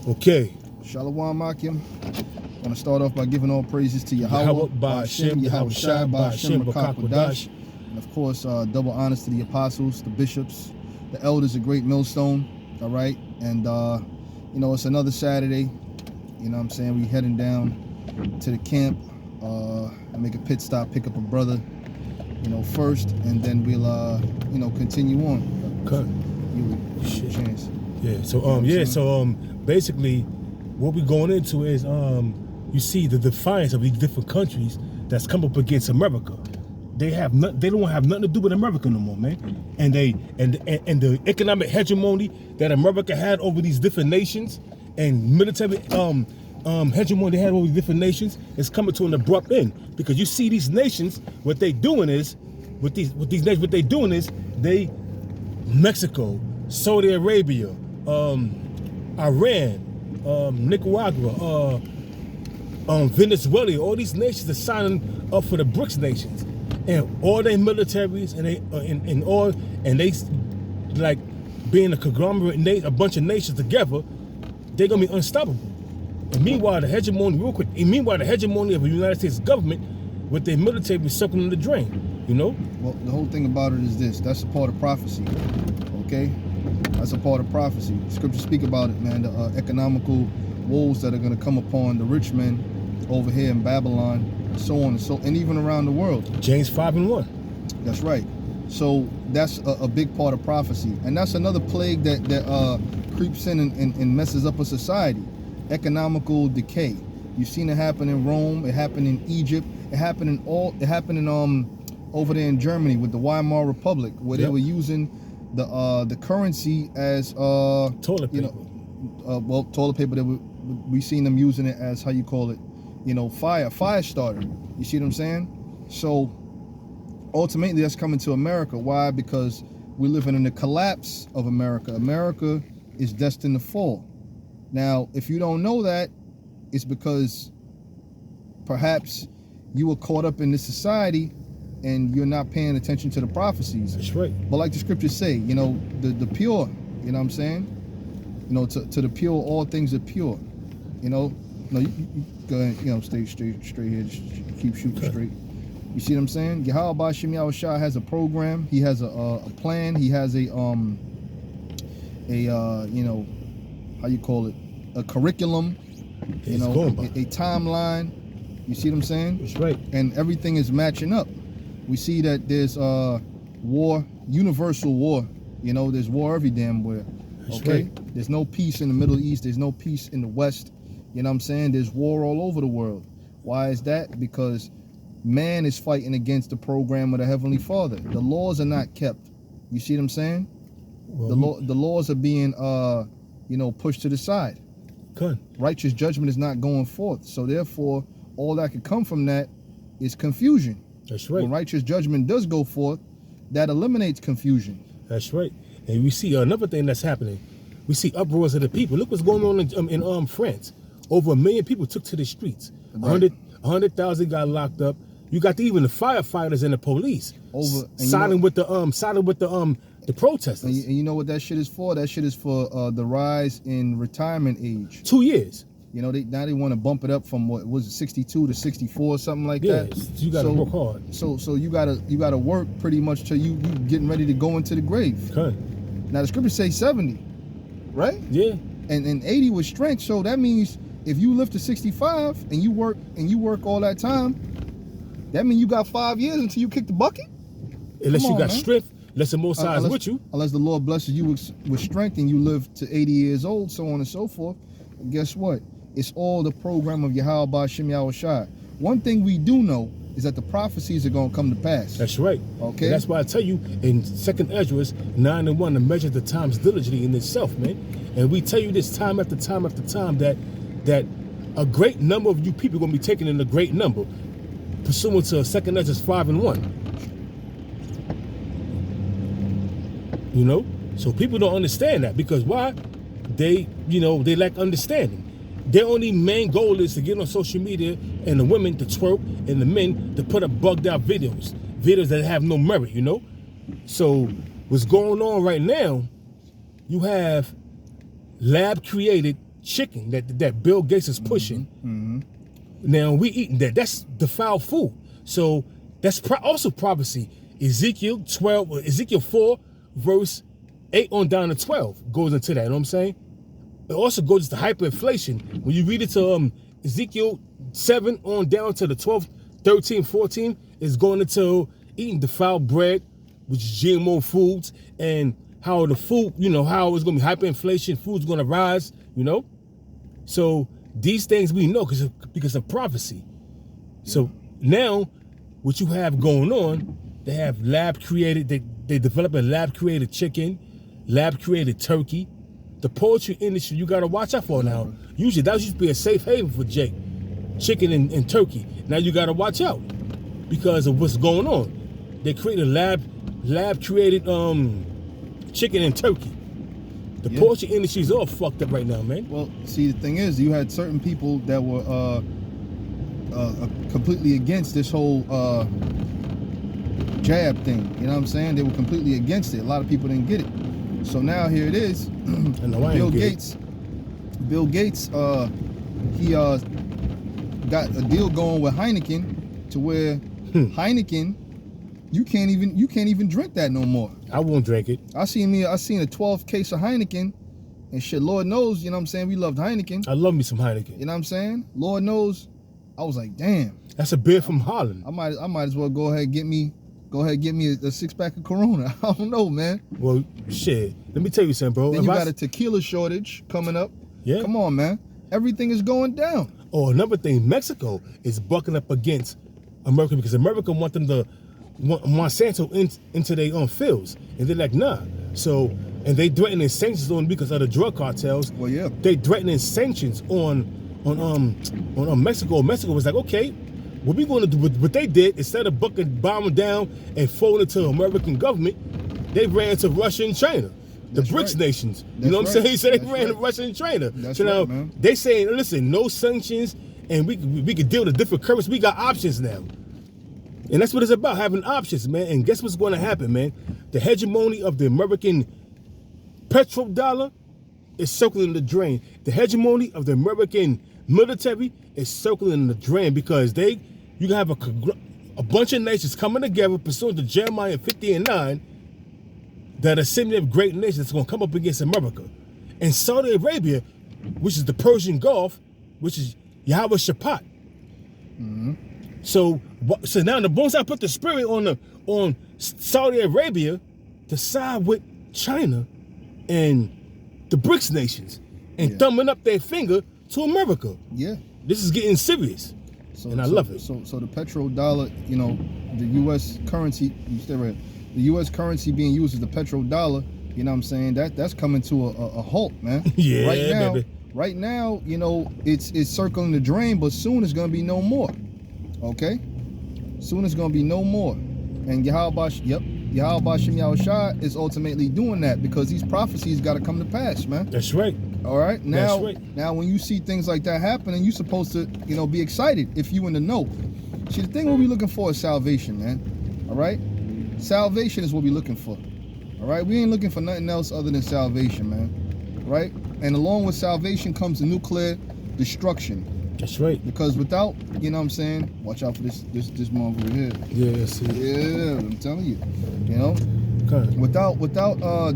Okay. Shalom Akim. I want to start off by giving all praises to Yahweh, Ba'ashem, Yahweh Shai, Ba'ashem, Ba'akakwadash. And of course, double honors to the apostles, the bishops, the elders, a great millstone. All right. And, it's another Saturday. You know what I'm saying? We heading down to the camp, make a pit stop, pick up a brother, first, and then we'll, continue on. Cut. You chance. Yeah. So, basically, what we're going into is, you see the defiance of these different countries that's come up against America. They don't have nothing to do with America no more, man. And the economic hegemony that America had over these different nations and military hegemony they had over these different nations is coming to an abrupt end, because you see these nations, what they doing is Mexico, Saudi Arabia, Iran, Nicaragua, Venezuela, all these nations are signing up for the BRICS nations, and all their militaries and they like being a conglomerate, a bunch of nations together, they're gonna be unstoppable. And meanwhile, the hegemony of the United States government with their military circling the drain, Well, the whole thing about it is this: that's a part of prophecy. Okay, that's a part of prophecy. Scriptures speak about it, man. The economical woes that are going to come upon the rich men over here in Babylon, so on and even around the world. James 5:1. That's right. So that's a big part of prophecy, and that's another plague that creeps in and messes up a society. Economical decay. You've seen it happen in Rome. It happened in Egypt. It happened over there in Germany with the Weimar Republic, where they were using the currency as toilet paper. Toilet paper. We seen them using it as, how you call it, fire starter. You see what I'm saying? So ultimately, that's coming to America. Why? Because we're living in the collapse of America. America is destined to fall. Now, if you don't know that, it's because perhaps you were caught up in this society and you're not paying attention to the prophecies. That's right. But like the scriptures say, the pure, you know what I'm saying? To the pure, all things are pure. No, you go ahead, stay straight here, just keep shooting straight. You see what I'm saying? Yahweh Ba'ashem Yahweh Shai has a program. He has a plan. He has how you call it, a curriculum, a timeline. You see what I'm saying? That's right. And everything is matching up. We see that there's war, universal war. There's war every damn where. That's okay? Right. There's no peace in the Middle East. There's no peace in the West. You know what I'm saying? There's war all over the world. Why is that? Because man is fighting against the program of the Heavenly Father. The laws are not kept. You see what I'm saying? Well, the laws are being pushed to the side. Good. Righteous judgment is not going forth. So therefore, all that could come from that is confusion. That's right. When righteous judgment does go forth, that eliminates confusion. That's right. And we see another thing that's happening. We see uproars of the people. Look what's going on in France. Over 1 million people took to the streets. Right. 100,000 got locked up. You got even the firefighters and the police siding with the protesters. And you know what that shit is for? That shit is for the rise in retirement age. 2 years. They want to bump it up from, what was it, 62 to 64, something like that. Yeah, you got to work hard. So you gotta work pretty much till you getting ready to go into the grave. Okay. Now the scriptures say 70, right? Yeah. And 80 with strength. So that means if you live to 65 and you work all that time, that means you got 5 years until you kick the bucket. Unless you got strength, unless the Most High is with you. Unless the Lord blesses you with strength and you live to 80 years old, so on and so forth. And guess what? It's all the program of Yahweh Ba'ashem Yahweh Shai. One thing we do know is that the prophecies are going to come to pass. That's right. Okay. And that's why I tell you in 2nd Ezra 9:1 to measure the times diligently in itself, man. And we tell you this time after time after time that a great number of you people are going to be taken in a great number, pursuant to 2nd Ezra 5:1. So people don't understand that, because why? They lack understanding. Their only main goal is to get on social media and the women to twerk and the men to put up bugged out videos that have no merit, So what's going on right now, you have lab created chicken that Bill Gates is pushing. Mm-hmm. Now we eating that. That's defiled food. So that's also prophecy. Ezekiel 4, verse 8 on down to 12 goes into that. You know what I'm saying? It also goes to hyperinflation. When you read it to Ezekiel 7 on down to the 12, 13, 14, is going into eating defiled bread, which is GMO foods, and how the food, how it's going to be hyperinflation, food's going to rise, So these things we know because of prophecy. So now what you have going on, they have lab-created, they develop a lab-created chicken, lab-created turkey. The poultry industry, you got to watch out for now. Usually that used to be a safe haven for Jake. Chicken and turkey. Now you got to watch out because of what's going on. They created a lab-created chicken and turkey. The poultry industry is all fucked up right now, man. Well, see, the thing is, you had certain people that were completely against this whole jab thing. You know what I'm saying? They were completely against it. A lot of people didn't get it. So now here it is. Bill Gates, he got a deal going with Heineken to where Heineken, you can't even drink that no more. I won't drink it. I seen a 12 case of Heineken, and shit, Lord knows, you know what I'm saying, we loved Heineken. I love me some Heineken. You know what I'm saying? Lord knows, I was like, damn. That's a beer from Holland. I might as well go ahead and get me a six-pack of Corona. I don't know, man. Well, shit. Let me tell you something, bro. Then you got a tequila shortage coming up. Yeah. Come on, man. Everything is going down. Oh, another thing, Mexico is bucking up against America because America want Monsanto into their own fields. And they're like, nah. So, and they threatening sanctions on because of the drug cartels. Well, yeah. They threatening sanctions on Mexico. Mexico was like, okay, what we going to do? What they did, instead of bombing down and folding to the American government, they ran to Russia and China. The BRICS nations. You know what I'm saying? So they ran to Russia and China. So now man. They saying, listen, no sanctions, and we can deal with different currencies. We got options now. And that's what it's about, having options, man. And guess what's going to happen, man? The hegemony of the American petrodollar is circling the drain. The hegemony of the American military is circling the drain because you can have a bunch of nations coming together pursuant to Jeremiah 50:9 that are similar great nations that's going to come up against America. And Saudi Arabia, which is the Persian Gulf, which is Yahweh Shaphat. Mm-hmm. So now the once I put the spirit on Saudi Arabia to side with China and the BRICS nations and thumbing up their finger to America. Yeah. This is getting serious. And I love it. So the petrodollar, the U.S. currency, you stay right. The U.S. currency being used as the petrodollar, you know what I'm saying? That's coming to a halt, man. Yeah, baby. Right now, it's circling the drain, but soon it's gonna be no more. Okay? Soon it's gonna be no more. And Yahweh Shem Yahushua is ultimately doing that because these prophecies gotta come to pass, man. That's right. All right. Now when you see things like that happening, you're supposed to, be excited if you in the know. See, the thing what we're looking for is salvation, man. All right? Salvation is what we're looking for. All right? We ain't looking for nothing else other than salvation, man. Right? And along with salvation comes the nuclear destruction. That's right. Because without, you know what I'm saying? Watch out for this motherfucker here. Yeah, see. Yeah, I'm telling you. Okay. Without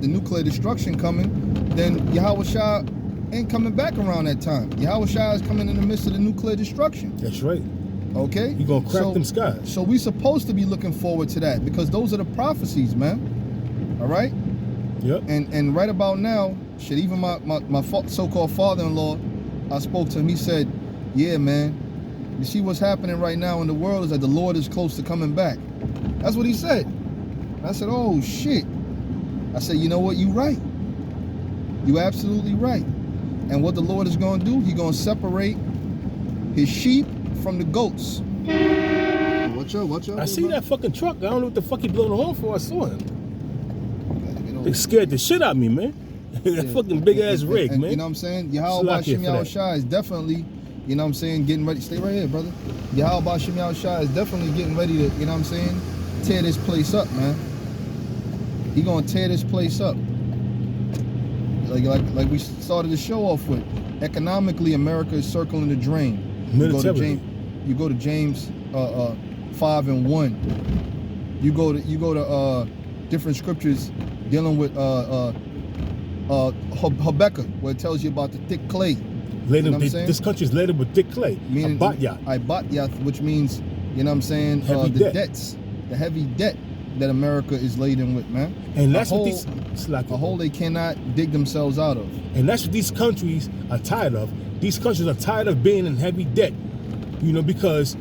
the nuclear destruction coming, then Yahweh Shah ain't coming back around that time. Yahweh Shah is coming in the midst of the nuclear destruction. That's right. Okay? You're going to crack them skies. So we supposed to be looking forward to that because those are the prophecies, man. All right? Yep. And right about now, shit, even my so-called father-in-law, I spoke to him, he said, yeah, man, you see what's happening right now in the world is that the Lord is close to coming back. That's what he said. And I said, oh, shit. I said, you know what? You right. You absolutely right. And what the Lord is going to do, he's going to separate his sheep from the goats. Watch out. I see that fucking truck. I don't know what the fuck he blowing the horn for. I saw him. They scared the shit out of me, man. That fucking big ass rig, man. You know what I'm saying? Yahweh Shem Yahushua is definitely, you know what I'm saying, getting ready. Stay right here, brother. Yahweh Shem Yahushua is definitely getting ready to, you know what I'm saying, tear this place up, man. He gonna tear this place up. Like we started the show off with. Economically, America is circling the drain. Militarily. You go to James 5:1. You go to different scriptures dealing with Habakkuk, where it tells you about the thick clay. This country is laden with thick clay. Meaning Abatyath. which means, you know what I'm saying, Heavy the debt. debts, the heavy debt that America is laden with, man. And that's what a hole they cannot dig themselves out of. And that's what these countries are tired of. These countries are tired of being in heavy debt, you know, because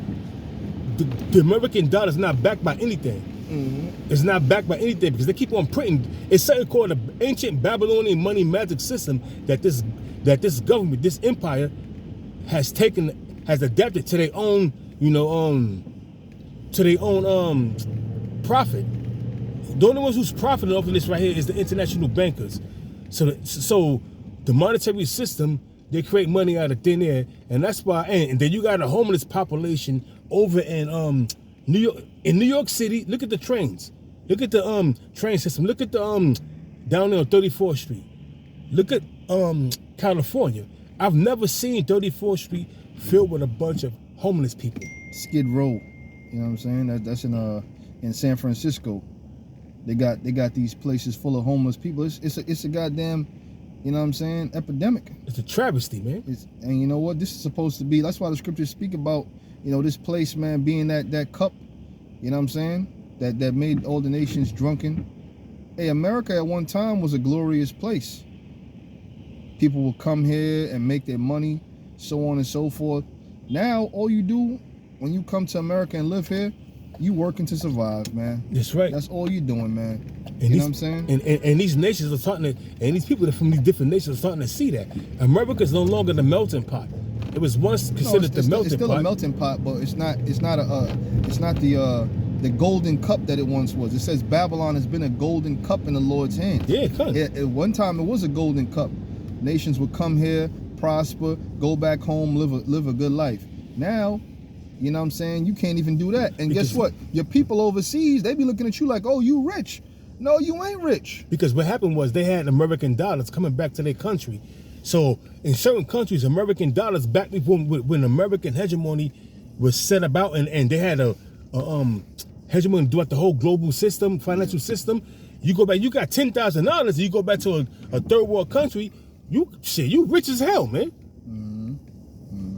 the American dollar is not backed by anything. Mm-hmm. It's not backed by anything because they keep on printing. It's something called the ancient Babylonian money magic system that this government, this empire, has adapted to their own, you know, to their own profit. The only ones who's profiting off of this right here is the international bankers. So the monetary system, they create money out of thin air, and that's why. And then you got a homeless population over in New York. In New York City, look at the trains. Look at the train system. Look at the down there on 34th Street. Look at California. I've never seen 34th Street filled with a bunch of homeless people. Skid Row, you know what I'm saying? That's in San Francisco. They got these places full of homeless people. It's a goddamn, you know what I'm saying, epidemic. It's a travesty, man. And you know what? This is supposed to be. That's why the scriptures speak about, you know, this place, man, being that cup. You know what I'm saying? That made all the nations drunken. Hey, America at one time was a glorious place. People will come here and make their money, so on and so forth. Now, all you do when you come to America and live here, you working to survive, man. That's right. That's all you doing, man. And you know what I'm saying? And these nations are starting to, and these people from these different nations are starting to see that America's no longer the melting pot. It was once considered the melting pot. It's still a melting pot, but it's not the golden cup that it once was. It says Babylon has been a golden cup in the Lord's hand. Yeah, it could. At one time, it was a golden cup. Nations would come here, prosper, go back home, live a good life. Now, you know what I'm saying, you can't even do that. And guess what? Your people overseas, they be looking at you like, oh, you rich. No, you ain't rich. Because what happened was they had American dollars coming back to their country. So in certain countries, American dollars back when American hegemony was set about, and they had a hegemony throughout the whole global system, financial system. You go back, you got $10,000, and you go back to a third world country, you rich as hell, man. Mm-hmm.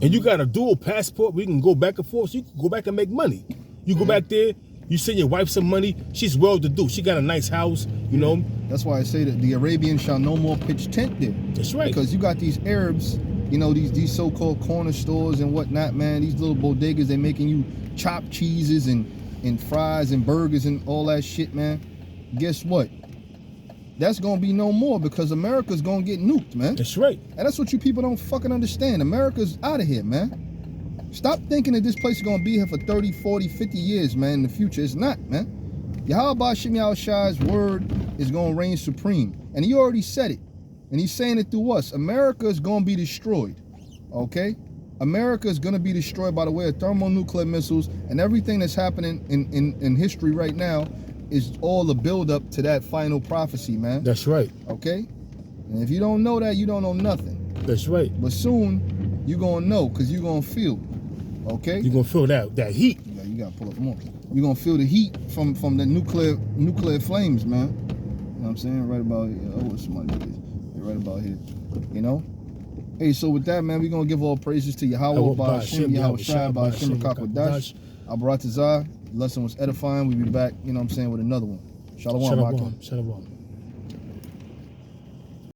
And you got a dual passport. We can go back and forth. So you can go back and make money. You go back there. You send your wife some money. She's well-to-do. She got a nice house, you know. That's why I say that the Arabians shall no more pitch tent there. That's right. Because you got these Arabs, you know, these so-called corner stores and whatnot, man. These little bodegas, they making you chopped cheeses and fries and burgers and all that shit, man. Guess what? That's gonna be no more because America's gonna get nuked, man. That's right. And that's what you people don't fucking understand. America's out of here, man. Stop thinking that this place is gonna be here for 30, 40, 50 years, man, in the future. It's not, man. Yahweh Hashem Yahushai's word is gonna reign supreme. And he already said it. And he's saying it through us. America is gonna be destroyed. Okay? America is gonna be destroyed by the way of thermonuclear missiles, and everything that's happening in history right now is all the build up to that final prophecy, man. That's right. Okay? And if you don't know that, you don't know nothing. That's right. But soon, you're going to know because you're going to feel. Okay? You're going to feel that heat. Yeah, you got to pull up more. You're going to feel the heat from the nuclear flames, man. You know what I'm saying? Right about here. Oh, what's somebody is. Right about here. You know? Hey, so with that, man, we're going to give all praises to Yahweh, Ba'ashem, Yahweh Shai, Ba'ashem, Rakakwadash, Abaratazah. The lesson was edifying. We'll be back, you know what I'm saying, with another one. Shalom. Shalom.